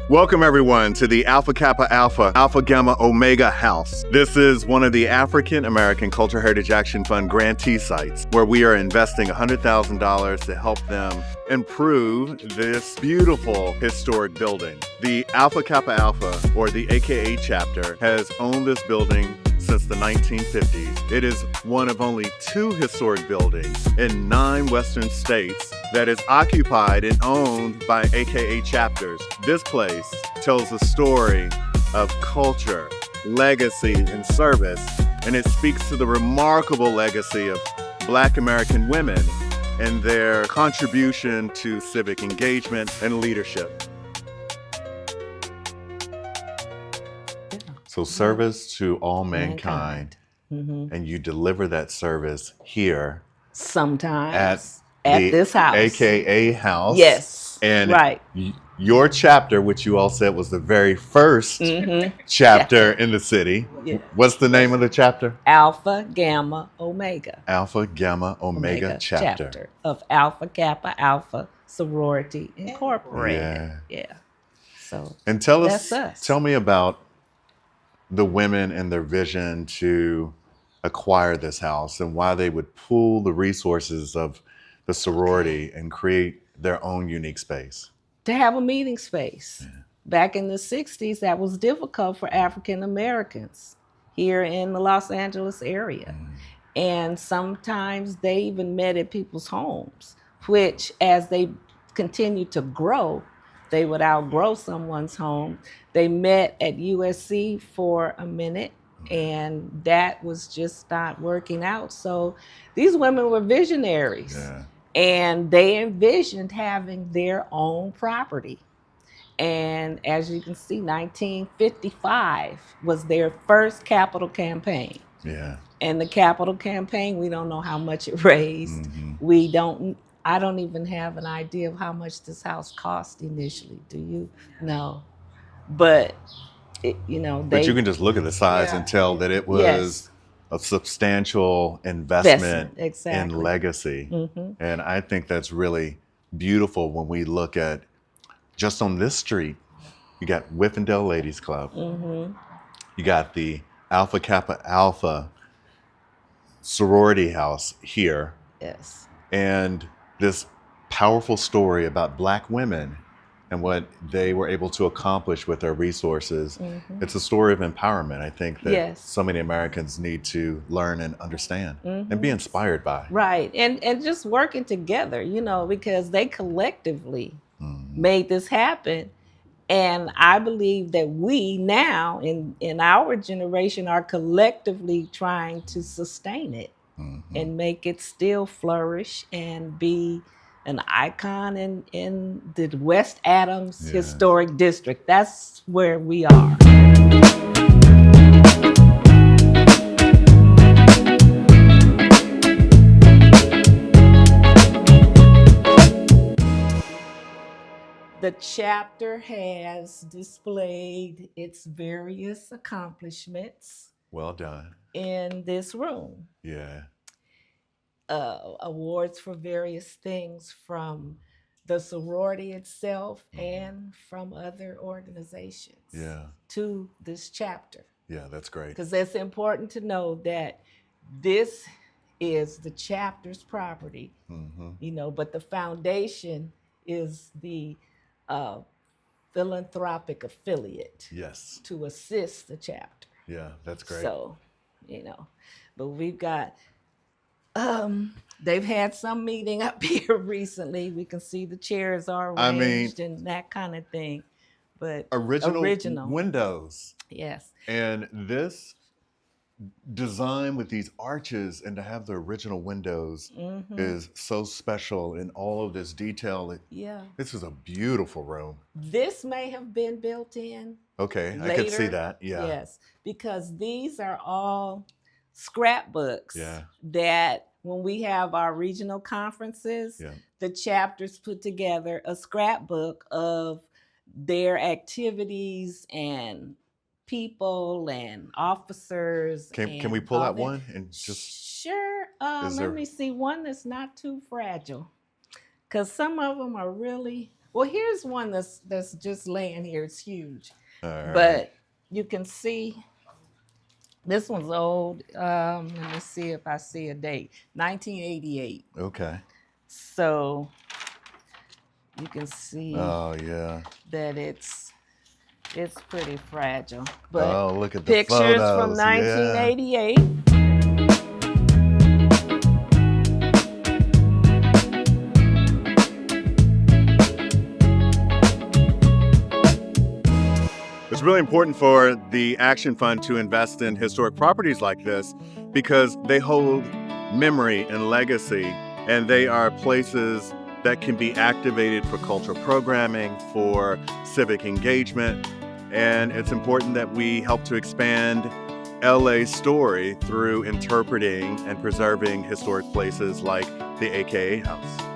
Welcome everyone to the Alpha Kappa Alpha Alpha Gamma Omega House. This is one of the African American Cultural Heritage Action Fund grantee sites where we are investing $100,000 to help them improve this beautiful historic building. The Alpha Kappa Alpha, or the AKA chapter, has owned this building since the 1950s. It is one of only 2 historic buildings in 9 Western states that is occupied and owned by AKA chapters. This place tells a story of culture, legacy, and service, and it speaks to the remarkable legacy of Black American women and their contribution to civic engagement and leadership. So service to all mankind. And you deliver that service here Sometimes at this house. AKA house. Yes. And right. Your chapter, which you all said was the very first chapter in the city. Yes. What's the name of the chapter? Alpha Gamma Omega. Alpha Gamma Omega chapter of Alpha Kappa Alpha Sorority Incorporated. Yeah. So and tell me about the women and their vision to acquire this house and why they would pool the resources of the sorority and create their own unique space. To have a meeting space. Yeah. Back in the 60s, that was difficult for African Americans here in the Los Angeles area. And sometimes they even met at people's homes, which as they continued to grow, they would outgrow someone's home. They met at USC for a minute, and that was just not working out. So these women were visionaries, and they envisioned having their own property. And as you can see, 1955 was their first capital campaign. Yeah. And the capital campaign, we don't know how much it raised. I don't even have an idea of how much this house cost initially. Do you? No. But, but you can just look at the size and tell that it was a substantial investment in legacy. And I think that's really beautiful when we look at just on this street, you got Whiffendale Ladies Club. You got the Alpha Kappa Alpha sorority house here. Yes. And this powerful story about Black women and what they were able to accomplish with their resources. It's a story of empowerment, I think, that so many Americans need to learn and understand and be inspired by. Right, and just working together, because they collectively made this happen. And I believe that we now, in our generation, are collectively trying to sustain it and make it still flourish and be an icon in the West Adams Historic District. That's where we are. The chapter has displayed its various accomplishments. Well done. In this room. Yeah. Awards for various things from the sorority itself and from other organizations to this chapter. Yeah, that's great. Because it's important to know that this is the chapter's property, but the foundation is the philanthropic affiliate to assist the chapter. Yeah, that's great. So, but we've got they've had some meeting up here recently. We can see the chairs are arranged and that kind of thing. But original windows. Yes. And this design with these arches and to have the original windows is so special in all of this detail. This is a beautiful room. This may have been built in. Okay, later. I could see that. Yeah. Yes, because these are all scrapbooks that when we have our regional conferences, the chapters put together a scrapbook of their activities and people and officers. Can we pull out one and just? Sure. Let me see one that's not too fragile, because some of them are really Well, here's one that's just laying here. It's huge, All right. but you can see this one's old. Let me see if I see a date. 1988. Okay. So you can see Oh yeah. that it's pretty fragile. But Oh, look at the pictures from photos. Yeah. 1988. It's really important for the Action Fund to invest in historic properties like this because they hold memory and legacy, and they are places that can be activated for cultural programming, for civic engagement, and it's important that we help to expand LA's story through interpreting and preserving historic places like the AKA House.